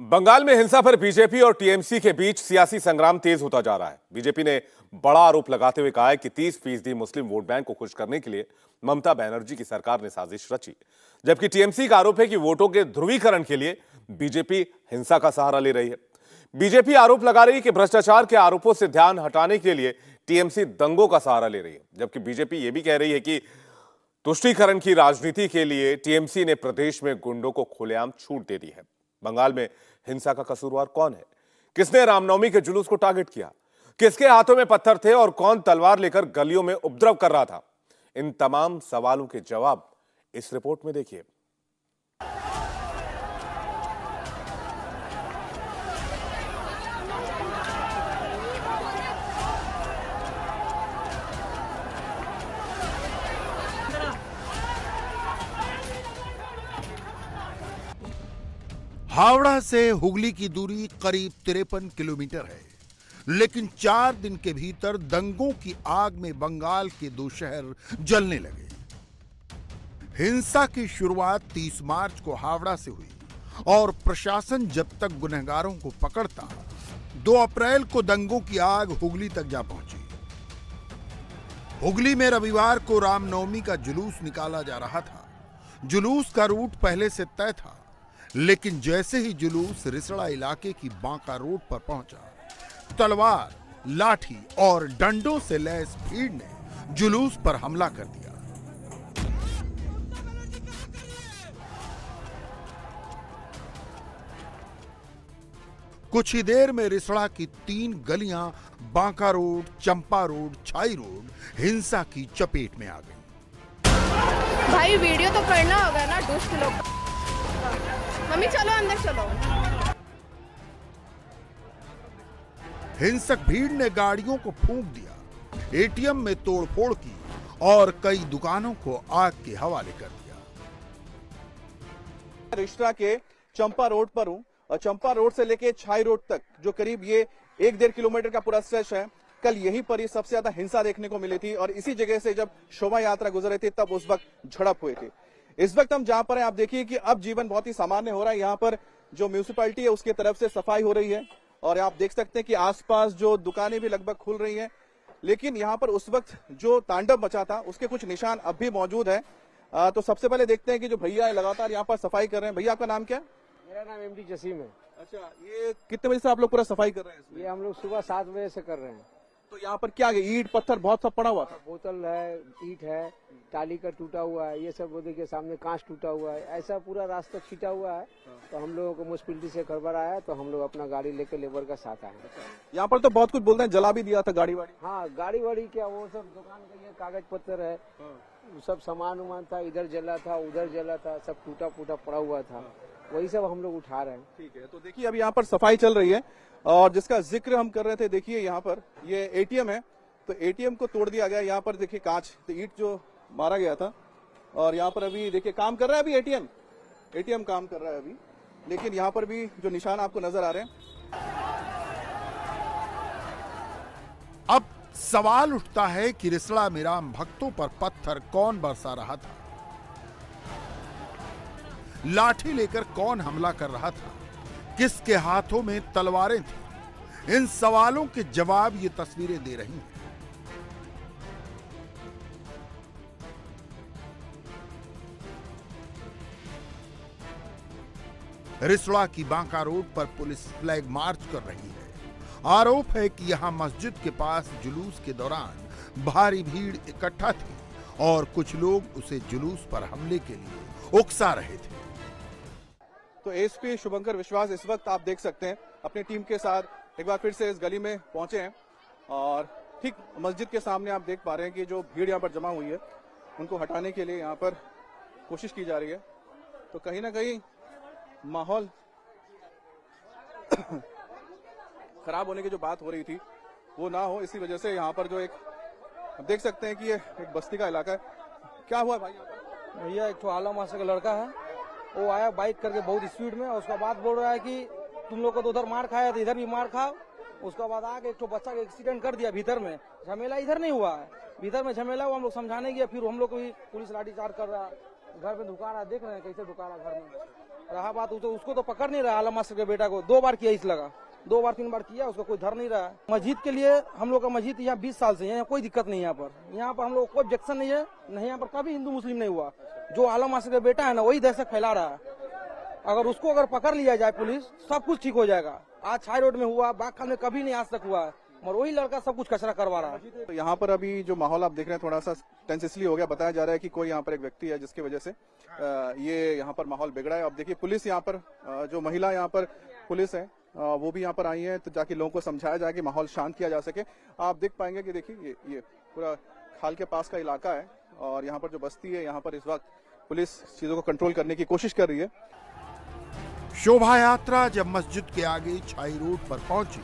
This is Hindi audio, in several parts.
बंगाल में हिंसा पर बीजेपी और टीएमसी के बीच सियासी संग्राम तेज होता जा रहा है। बीजेपी ने बड़ा आरोप लगाते हुए कहा है कि 30% मुस्लिम वोट बैंक को खुश करने के लिए ममता बनर्जी की सरकार ने साजिश रची, जबकि टीएमसी का आरोप है कि वोटों के ध्रुवीकरण के लिए बीजेपी हिंसा का सहारा ले रही है। बीजेपी आरोप लगा रही है कि भ्रष्टाचार के आरोपों से ध्यान हटाने के लिए टीएमसी दंगों का सहारा ले रही है, जबकि बीजेपी यह भी कह रही है कि तुष्टीकरण की राजनीति के लिए टीएमसी ने प्रदेश में गुंडों को खुलेआम छूट दे दी है। बंगाल में हिंसा का कसूरवार कौन है? किसने रामनवमी के जुलूस को टारगेट किया? किसके हाथों में पत्थर थे और कौन तलवार लेकर गलियों में उपद्रव कर रहा था? इन तमाम सवालों के जवाब इस रिपोर्ट में देखिए। हावड़ा से हुगली की दूरी करीब 53 किलोमीटर है, लेकिन 4 दिन के भीतर दंगों की आग में बंगाल के 2 शहर जलने लगे। हिंसा की शुरुआत 30 मार्च को हावड़ा से हुई और प्रशासन जब तक गुनहगारों को पकड़ता, 2 अप्रैल को दंगों की आग हुगली तक जा पहुंची। हुगली में रविवार को रामनवमी का जुलूस निकाला जा रहा था। जुलूस का रूट पहले से तय था, लेकिन जैसे ही जुलूस रिसड़ा इलाके की बांका रोड पर पहुंचा, तलवार, लाठी और डंडों से लैस भीड़ ने जुलूस पर हमला कर दिया। कुछ ही देर में रिसड़ा की 3 गलियां बांका रोड, चंपा रोड, छाई रोड हिंसा की चपेट में आ गई। भाई वीडियो तो करना होगा ना, दुष्ट लोग। मम्मी चलो अंदर चलो। हिंसक भीड़ ने गाड़ियों को फूंक दिया, एटीएम में तोड़फोड़ की और कई दुकानों को आग के हवाले कर दिया। रिश्ता के चंपा रोड पर हूं और चंपा रोड से लेके छाई रोड तक जो करीब ये 1-1.5 किलोमीटर का पूरा स्ट्रेच है, कल यहीं पर ही सबसे ज्यादा हिंसा देखने को मिली थी और इसी जगह से जब शोभा यात्रा गुजर रही थी तब उस वक्त झड़प हुई थी। इस वक्त हम जहां पर हैं, आप देखिए कि अब जीवन बहुत ही सामान्य हो रहा है। यहाँ पर जो म्यूनिसिपैलिटी है उसकी तरफ से सफाई हो रही है और आप देख सकते हैं कि आसपास जो दुकानें भी लगभग खुल रही हैं, लेकिन यहाँ पर उस वक्त जो तांडव मचा था उसके कुछ निशान अब भी मौजूद है। तो सबसे पहले देखते हैं कि जो भैया है लगातार यहाँ पर सफाई कर रहे हैं। भैया आपका नाम क्या है? मेरा नाम एमडी जसीम है। अच्छा, ये कितने बजे से आप लोग पूरा सफाई कर रहे हैं इसमें? ये हम लोग सुबह 7 बजे से कर रहे हैं। तो यहाँ पर क्या ईंट पत्थर बहुत सब पड़ा हुआ था? बोतल है, ईंट है, टाली का टूटा हुआ है, ये सब वो देखिए सामने कांच टूटा हुआ है, ऐसा पूरा रास्ता छीटा हुआ है। तो हम लोगों को म्यूनिसिपैलिटी से खबर आया तो हम लोग अपना गाड़ी लेकर लेबर का साथ आए। यहाँ पर तो बहुत कुछ बोलते हैं, जला भी दिया था गाड़ी वाड़ी। हाँ, गाड़ी वाड़ी क्या, वो सब दुकान का ये कागज पत्तर है, सब सामान उमान था, इधर जला था, उधर जला था, सब टूटा फूटा पड़ा हुआ था, वही सब हम लोग उठा रहे हैं। ठीक है, तो देखिए अब यहाँ पर सफाई चल रही है और जिसका जिक्र हम कर रहे थे, देखिए यहाँ पर ये एटीएम है, तो एटीएम को तोड़ दिया गया। यहाँ पर देखिए कांच, तो ईंट जो मारा गया था और यहाँ पर अभी देखिए काम कर रहा है, अभी एटीएम काम कर रहा है अभी, लेकिन यहाँ पर भी जो निशान आपको नजर आ रहे हैं। अब सवाल उठता है कि रिसड़ा में राम भक्तों पर पत्थर कौन बरसा रहा था? लाठी लेकर कौन हमला कर रहा था? किसके हाथों में तलवारें थी? इन सवालों के जवाब ये तस्वीरें दे रही हैं। रिसड़ा की बांका रोड पर पुलिस फ्लैग मार्च कर रही है। आरोप है कि यहां मस्जिद के पास जुलूस के दौरान भारी भीड़ इकट्ठा थी और कुछ लोग उसे जुलूस पर हमले के लिए उकसा रहे थे। तो एसपी शुभंकर विश्वास इस वक्त आप देख सकते हैं अपनी टीम के साथ एक बार फिर से इस गली में पहुंचे हैं और ठीक मस्जिद के सामने आप देख पा रहे हैं कि जो भीड़ यहाँ पर जमा हुई है उनको हटाने के लिए यहाँ पर कोशिश की जा रही है। तो कहीं ना कहीं माहौल खराब होने की जो बात हो रही थी वो ना हो, इसी वजह से यहाँ पर जो एक आप देख सकते हैं कि ये एक बस्ती का इलाका है। क्या हुआ भाई? भैया एक आला मासा का लड़का है, वो आया बाइक करके बहुत स्पीड में, उसका बाद बोल रहा है कि तुम लोग को तो उधर मार खाया तो इधर भी मार खाओ। उसका बाद आगे एक बच्चा का एक्सीडेंट कर दिया भीतर में। झमेला इधर नहीं हुआ है, भीतर में झमेला हुआ, हम लोग समझाने गया, फिर हम लोग को भी पुलिस लाठीचार्ज कर रहा है। घर में दुकान है, देख रहे हैं कैसे दुकान है घर में। रहा बात उसको तो पकड़ नहीं रहा आलम मास्टर के बेटा को। 2 बार किया इस लगा, 2 बार 3 बार किया, उसका कोई धर नहीं रहा। मस्जिद के लिए हम लोग का मस्जिद यहाँ 20 साल से है, यहाँ कोई दिक्कत नहीं। यहाँ पर हम लोग कोई ऑब्जेक्शन नहीं है, नहीं यहाँ पर कभी हिंदू मुस्लिम नहीं हुआ। जो आलम मास्टर का बेटा है ना वही दहशत फैला रहा है। अगर पकड़ लिया जाए पुलिस, सब कुछ ठीक हो जाएगा। आज छाई रोड में हुआ, बागखाल में कभी नहीं आज तक हुआ, और वही लड़का सब कुछ कचरा करवा रहा है। तो यहाँ पर अभी जो माहौल आप देख रहे हैं थोड़ा सा टेंस इसलिए हो गया, बताया जा रहा है कि कोई यहाँ पर एक व्यक्ति है जिसकी वजह से ये यहाँ पर माहौल बिगड़ा है। अब देखिए पुलिस यहाँ पर जो महिला यहाँ पर पुलिस है वो भी यहाँ पर आई है, तो जाके लोगों को समझाया जाए कि माहौल शांत किया जा सके। आप देख पाएंगे कि देखिए ये पूरा खाल के पास का इलाका है और यहाँ पर जो बस्ती है, यहाँ पर इस वक्त पुलिस चीजों को कंट्रोल करने की कोशिश कर रही है। शोभा यात्रा जब मस्जिद के आगे छाई रोड पर पहुंची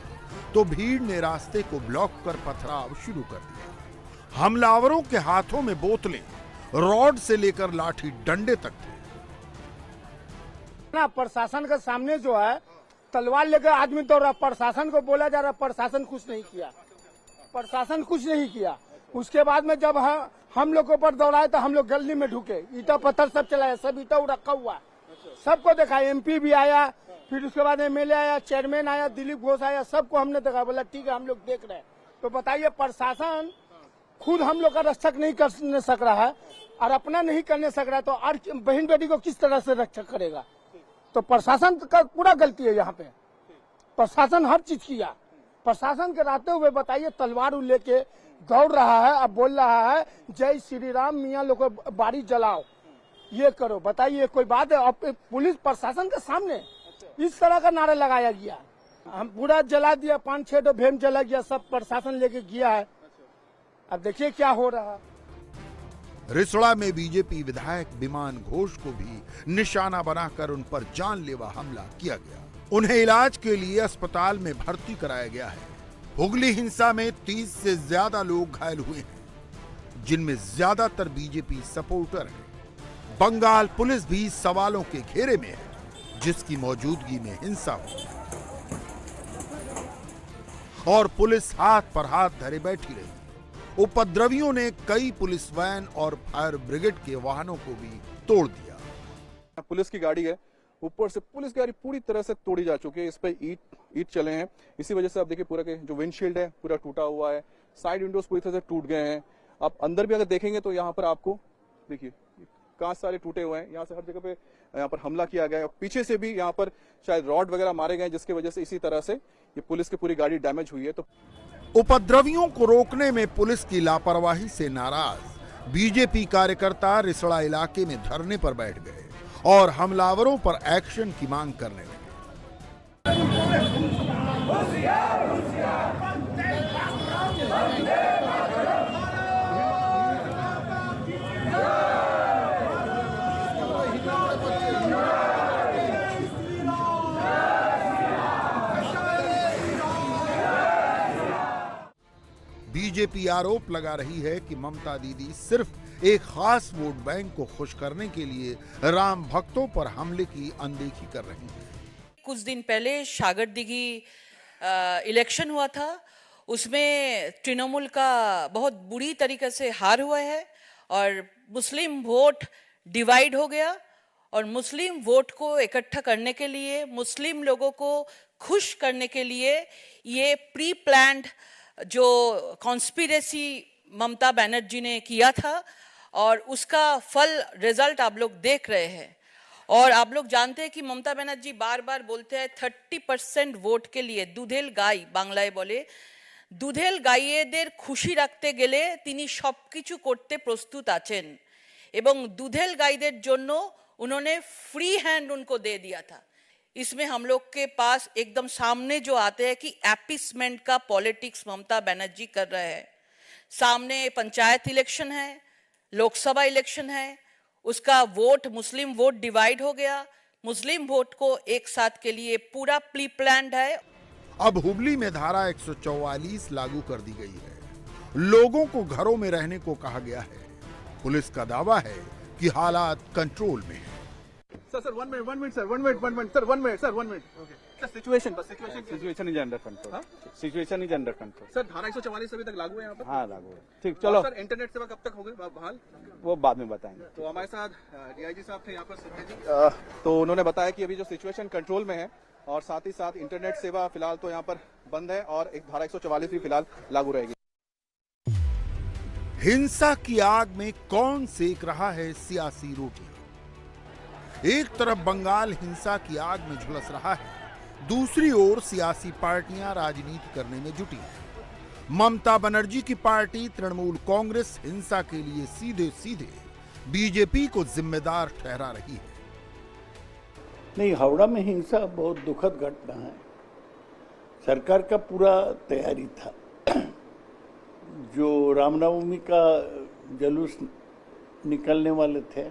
तो भीड़ ने रास्ते को ब्लॉक कर पथराव शुरू कर दिया। हमलावरों के हाथों में बोतलें, रॉड से लेकर लाठी डंडे तक थे। ना प्रशासन के सामने जो है तलवार लेकर आदमी दौड़ रहा, प्रशासन को बोला जा रहा, प्रशासन कुछ नहीं किया, प्रशासन कुछ नहीं किया। उसके बाद में जब हम लोग के ऊपर दौड़ाए तो हम लोग गली में ढुके, ईटा पत्थर सब चलाया, सब ईटा रखा हुआ, सबको देखा। एमपी भी आया, फिर उसके बाद एमएलए आया, चेयरमैन आया, दिलीप घोष आया, सबको हमने देखा। बोला ठीक है हम लोग देख रहे हैं। तो बताइए प्रशासन खुद हम लोग का रक्षक नहीं कर सक रहा है और अपना नहीं करने सक रहा है, तो और बहन बेटी को किस तरह से रक्षक करेगा? तो प्रशासन का पूरा गलती है। यहाँ पे प्रशासन हर चीज किया। प्रशासन के रहते हुए बताइए तलवार लेके दौड़ रहा है, अब बोल रहा है जय श्री राम, मियाँ लोग को बाड़ी जलाओ, ये करो। बताइए कोई बात है? अब पुलिस प्रशासन के सामने इस तरह का नारा लगाया गया। हम पूरा जला दिया, 5-6 तो भेम जला गया, सब प्रशासन लेके गया है। अब देखिए क्या हो रहा। रिसड़ा में बीजेपी विधायक विमान घोष को भी निशाना बनाकर उन पर जानलेवा हमला किया गया। उन्हें इलाज के लिए अस्पताल में भर्ती कराया गया है। हुगली हिंसा में 30 से ज्यादा लोग घायल हुए हैं, जिनमें ज्यादातर बीजेपी सपोर्टर हैं। बंगाल पुलिस भी सवालों के घेरे में है, जिसकी मौजूदगी में हिंसा हुई और पुलिस हाथ पर हाथ धरे बैठी रही। उपद्रवियों ने कई पुलिस वैन और फायर ब्रिगेड के वाहनों को भी तोड़ दिया। पुलिस की गाड़ी है, ऊपर से पुलिस गाड़ी पूरी तरह से तोड़ी जा चुकी है, इस पे ईट चले हैं। इसी वजह से आप देखिए पूरा के जो विंडशील्ड है पूरा टूटा हुआ है, साइड विंडोज पूरी तरह से टूट गए हैं। आप अंदर भी अगर देखेंगे तो यहाँ पर आपको देखिए कांच सारे टूटे हुए हैं। यहाँ से हर जगह पे यहाँ पर हमला किया गया है। पीछे से भी यहाँ पर शायद रॉड वगैरह मारे गए, जिसकी वजह से इसी तरह से ये पुलिस की पूरी गाड़ी डैमेज हुई है। तो उपद्रवियों को रोकने में पुलिस की लापरवाही से नाराज बीजेपी कार्यकर्ता रिसड़ा इलाके में धरने पर बैठ गए और हमलावरों पर एक्शन की मांग करने लगे। बीजेपी आरोप लगा रही है कि ममता दीदी सिर्फ एक खास वोट बैंक को खुश करने के लिए राम भक्तों पर हमले की अनदेखी कर रही है। कुछ दिन पहले सागर दिघी इलेक्शन हुआ था, उसमें तृणमूल का बहुत बुरी तरीके से हार हुआ है और मुस्लिम वोट डिवाइड हो गया। और मुस्लिम वोट को इकट्ठा करने के लिए, मुस्लिम लोगों को खुश करने के लिए ये प्री प्लान्ड जो कॉन्स्पिरेसी ममता बनर्जी ने किया था और उसका फल रिजल्ट आप लोग देख रहे हैं। और आप लोग जानते हैं कि ममता बनर्जी बार बार बोलते हैं 30% ভোট के लिए দুধেল গাই, বাংলায় বলে দুধেল গাইয়েদের খুশি রাখতে গেলে তিনি সবকিছু করতে প্রস্তুত আছেন এবং দুধেল গাইদের জন্য उन्होंने फ्री हैंड उनको दे दिया था। इसमें हम लोग के पास एकदम सामने जो आते हैं कि एपिसमेंट का पॉलिटिक्स ममता बनर्जी कर रहे हैं। सामने पंचायत इलेक्शन है, लोकसभा इलेक्शन है, उसका वोट मुस्लिम वोट डिवाइड हो गया। मुस्लिम वोट को एक साथ के लिए पूरा प्री प्लान्ड है। अब हुबली में धारा 144 लागू कर दी गई है। लोगों को घरों में रहने को कहा गया है। पुलिस का दावा है कि हालात कंट्रोल में है। Sir 1 minute sir 1 minute sir 1 minute. Situation is under control, situation is under control. Sir धारा 144 अभी तक लागू है यहाँ पर? हाँ लागू है। ठीक, चलो सर इंटरनेट सेवा कब तक होगी बहाल? वो बाद में बताएंगे। तो हमारे साथ डीआईजी साहब थे यहाँ पर संजय जी, तो उन्होंने बताया कि अभी जो सिचुएशन कंट्रोल में है और साथ ही साथ इंटरनेट सेवा फिलहाल तो यहाँ पर बंद है और एक धारा 144 भी फिलहाल लागू रहेगी। हिंसा की आग में कौन सेक रहा है सियासी रोटी? एक तरफ बंगाल हिंसा की आग में झुलस रहा है, दूसरी ओर सियासी पार्टियां राजनीति करने में जुटी हैं। ममता बनर्जी की पार्टी तृणमूल कांग्रेस हिंसा के लिए सीधे सीधे बीजेपी को जिम्मेदार ठहरा रही है। नहीं, हावड़ा में हिंसा बहुत दुखद घटना है। सरकार का पूरा तैयारी था। जो रामनवमी का जुलूस निकलने वाले थे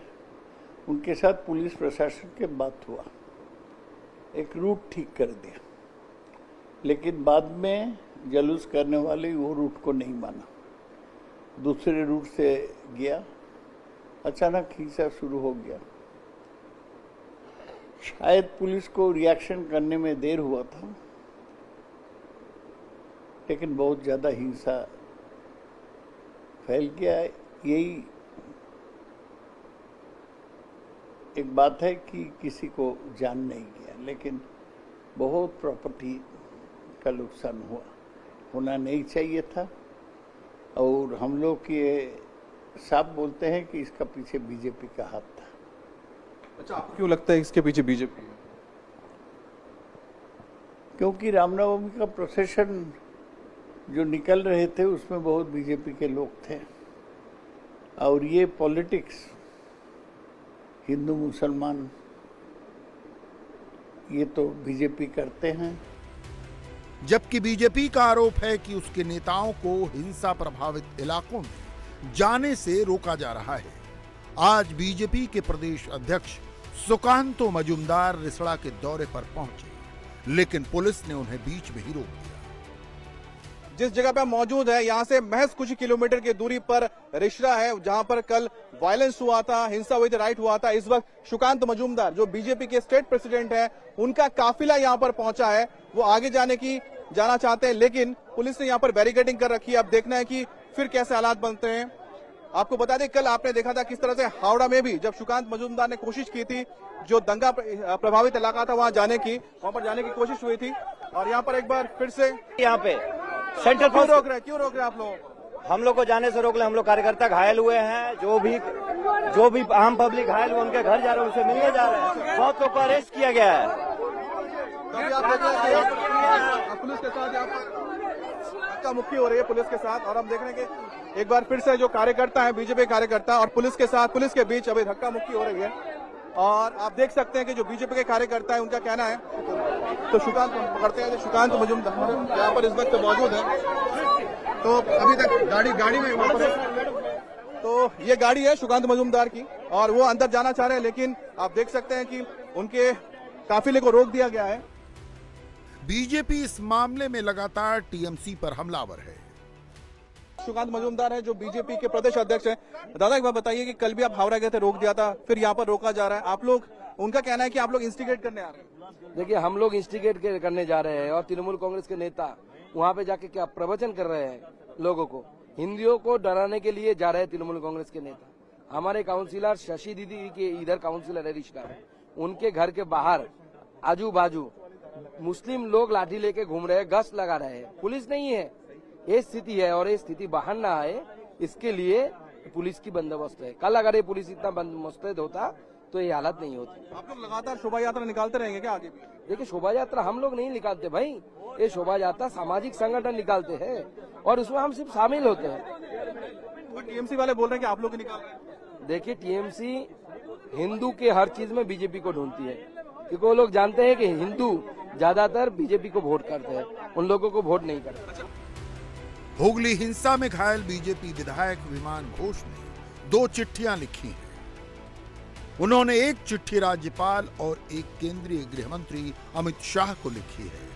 उनके साथ पुलिस प्रशासन के बात हुआ, एक रूट ठीक कर दिया, लेकिन बाद में जुलूस करने वाले वो रूट को नहीं माना, दूसरे रूट से गया। अचानक हिंसा शुरू हो गया। शायद पुलिस को रिएक्शन करने में देर हुआ था, लेकिन बहुत ज्यादा हिंसा फैल गया। यही एक बात है कि किसी को जान नहीं गया, लेकिन बहुत प्रॉपर्टी का नुकसान हुआ, होना नहीं चाहिए था। और हम लोग ये साफ बोलते हैं कि इसका पीछे बीजेपी का हाथ था। अच्छा, आपको क्यों लगता है इसके पीछे बीजेपी? क्योंकि रामनवमी का प्रोसेशन जो निकल रहे थे उसमें बहुत बीजेपी के लोग थे, और ये पॉलिटिक्स हिंदू मुसलमान ये तो बीजेपी करते हैं। जबकि बीजेपी का आरोप है कि उसके नेताओं को हिंसा प्रभावित इलाकों में जाने से रोका जा रहा है। आज बीजेपी के प्रदेश अध्यक्ष सुकांतो मजूमदार रिसड़ा के दौरे पर पहुंचे, लेकिन पुलिस ने उन्हें बीच में ही रोक दिया। जिस जगह पे हम मौजूद है यहाँ से महज कुछ किलोमीटर की दूरी पर रिसड़ा है, जहां पर कल वायलेंस हुआ था, हिंसा हुई थी, राइट हुआ था। इस वक्त सुकांत मजूमदार जो बीजेपी के स्टेट प्रेसिडेंट है, उनका काफिला यहाँ पर पहुंचा है। वो आगे जाना चाहते हैं, लेकिन पुलिस ने यहाँ पर बैरिकेडिंग कर रखी है। अब देखना है कि फिर कैसे हालात बनते हैं। आपको बता दें, कल आपने देखा था किस तरह से हावड़ा में भी जब सुकांत मजूमदार ने कोशिश की थी, जो दंगा प्रभावित इलाका था वहां पर जाने की कोशिश हुई थी। और यहाँ पर एक बार फिर से यहाँ पे सेंट्रल क्यों रोक रहे हैं आप लोग? हम लोग को जाने से रोक ले। हम लोग कार्यकर्ता घायल हुए हैं, जो भी आम पब्लिक घायल हुए उनके घर जा रहे हैं, उनसे मिलने जा रहे हैं। बहुत लोग को अरेस्ट किया गया है। तभी आप देख रहे हैं पुलिस के साथ यहाँ पर धक्का मुक्की हो रही है पुलिस के साथ। और हम देख रहे हैं कि एक बार फिर से जो कार्यकर्ता है, बीजेपी कार्यकर्ता और पुलिस के बीच अभी धक्का मुक्की हो रही है। और आप देख सकते हैं कि जो बीजेपी के कार्यकर्ता है उनका कहना है, तो सुकांत पकड़ते हैं, सुकांत मजूमदार यहाँ पर इस वक्त मौजूद है। तो अभी तक गाड़ी में वापस, तो ये गाड़ी है सुकांत मजूमदार की और वो अंदर जाना चाह रहे हैं, लेकिन आप देख सकते हैं कि उनके काफिले को रोक दिया गया है। बीजेपी इस मामले में लगातार टीएमसी पर हमलावर है। सुकांत मजूमदार है जो बीजेपी के प्रदेश अध्यक्ष हैं। दादा एक बात बताइए कि कल भी आप हावड़ा गए थे, रोक दिया था, फिर यहाँ पर रोका जा रहा है। आप लोग, उनका कहना है कि आप लोग इंस्टिगेट करने आ रहे हैं। देखिए, हम लोग इंस्टिगेट करने जा रहे हैं और तृणमूल कांग्रेस के नेता वहाँ पे जाके क्या प्रवचन कर रहे हैं, लोगों को हिंदियों को डराने के लिए जा रहे हैं तृणमूल कांग्रेस के नेता। हमारे काउंसिलर शशि दीदी के इधर काउंसिलर है रिश्ता में, उनके घर के बाहर आजू बाजू मुस्लिम लोग लाठी लेके घूम रहे हैं, गश्त लगा रहे हैं। पुलिस नहीं है, ये स्थिति है और ये स्थिति बाहर ना आए इसके लिए पुलिस की बंदोबस्त है। कल अगर ये पुलिस इतना मुस्तैद होता तो ये हालत नहीं होती। आप लोग लगातार शोभा यात्रा निकालते रहेंगे क्या आगे भी? देखिए, शोभा यात्रा हम लोग नहीं निकालते भाई, ये शोभा यात्रा सामाजिक संगठन निकालते हैं और उसमें हम सिर्फ शामिल होते हैं। टीएमसी वाले बोल रहे हैं कि आप लोग निकाल रहे हैं। देखिए, टीएमसी हिंदू के हर चीज में बीजेपी को ढूंढती है, क्योंकि वो लोग जानते हैं कि हिंदू ज्यादातर बीजेपी को वोट करते हैं, उन लोगों को वोट नहीं करते। हुगली हिंसा में घायल बीजेपी विधायक विमान घोष ने 2 चिट्ठियां लिखी हैं। उन्होंने एक चिट्ठी राज्यपाल और एक केंद्रीय गृह मंत्री अमित शाह को लिखी है।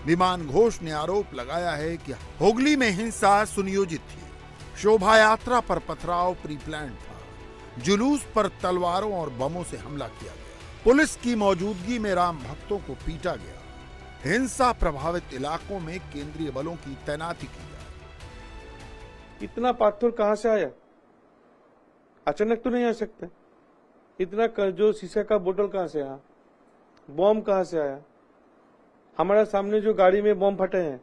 विमान घोष ने आरोप लगाया है कि हुगली में हिंसा सुनियोजित थी, शोभा यात्रा पर पथराव प्री प्लान था, जुलूस पर तलवारों और बमों से हमला किया गया, पुलिस की मौजूदगी में राम भक्तों को पीटा गया, हिंसा प्रभावित इलाकों में केंद्रीय बलों की तैनाती की जाए। इतना पत्थर कहां से आया? अचानक तो नहीं आ सकता। इतना जो शीशे का बोतल कहां से आया? बॉम्ब कहां से आया? हमारे सामने जो गाड़ी में बॉम्ब फटे हैं,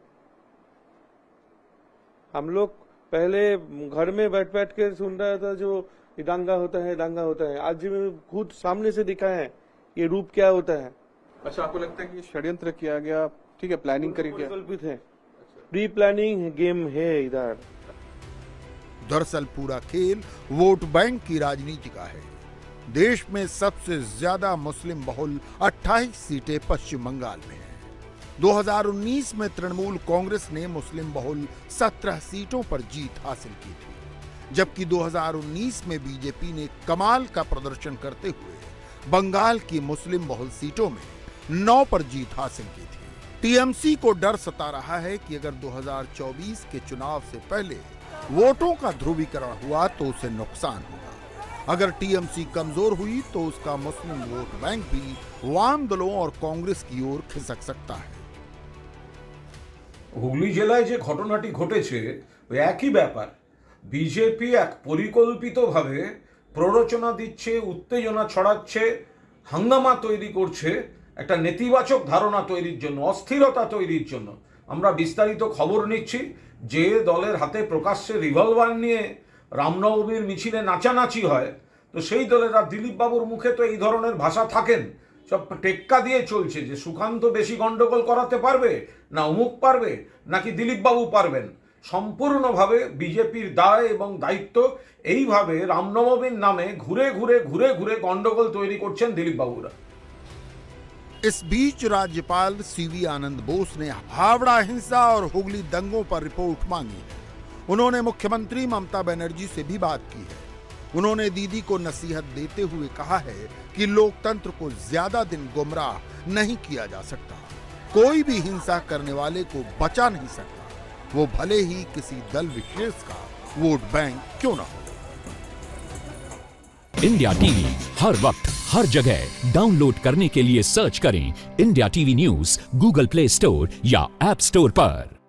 हम लोग पहले घर में बैठ बैठ के सुन रहा था जो दांगा होता है, दांगा होता है। आज में खुद सामने से दिखा है ये रूप क्या होता है। अच्छा, आपको लगता है कि ये षड्यंत्र किया गया? ठीक है, प्लानिंग करी गया, कल्पित है, प्री प्लानिंग गेम है इधर। दरअसल पूरा खेल वोट बैंक की राजनीति का है। देश में सबसे ज्यादा मुस्लिम बहुल 28 सीटें पश्चिम बंगाल में हैं। 2019 में तृणमूल कांग्रेस ने मुस्लिम बहुल 17 सीटों पर जीत हासिल की थी, जबकि 2019 में बीजेपी ने कमाल का प्रदर्शन करते हुए बंगाल की मुस्लिम बहुल सीटों में 9 पर जीत हासिल की थी। टीएमसी को डर सता रहा है कि अगर 2024 के चुनाव से पहले वोटों का ध्रुवीकरण हुआ तो उसे नुकसान होगा। अगर टीएमसी कमजोर हुई तो उसका मुस्लिम वोट बैंक भी वाम दलों और कांग्रेस की ओर खिसक सकता है। হুগলি জেলায় যে ঘটনাটি ঘটেছে ওই একই ব্যাপার। বিজেপি এক পরিকল্পিতভাবে প্ররোচনা দিচ্ছে, উত্তেজনা ছড়াচ্ছে, হাঙ্গামা তৈরি করছে একটা নেতিবাচক ধারণা তৈরির জন্য, অস্থিরতা তৈরির জন্য। আমরা বিস্তারিত খবর নিচ্ছি যে দলের হাতে প্রকাশ্যে রিভলভার নিয়ে রামনবমীর মিছিলে নাচানাচি হয়, তো সেই দলেরা দিলীপ বাবুর মুখে তো এই ধরনের ভাষা থাকেন, সব টেক্কা দিয়ে চলছে যে সুকান্ত বেশি গন্ডগোল করাতে পারবে না অমুক পারবে নাকি দিলীপ বাবু পারবেন। সম্পূর্ণভাবে বিজেপির দায় এবং দায়িত্ব এইভাবে রামনবমীর নামে ঘুরে ঘুরে ঘুরে ঘুরে গন্ডগোল তৈরি করছেন দিলীপ বাবুরা। इस बीच राज्यपाल सीवी आनंद बोस ने हावड़ा हिंसा और हुगली दंगों पर रिपोर्ट मांगी है। उन्होंने मुख्यमंत्री ममता बनर्जी से भी बात की है। उन्होंने दीदी को नसीहत देते हुए कहा है कि लोकतंत्र को ज्यादा दिन गुमराह नहीं किया जा सकता। कोई भी हिंसा करने वाले को बचा नहीं सकता, वो भले ही किसी दल विशेष का वोट बैंक क्यों न हो। इंडिया टीवी हर वक्त हर जगह डाउनलोड करने के लिए सर्च करें India TV news Google play store या ऐप स्टोर पर।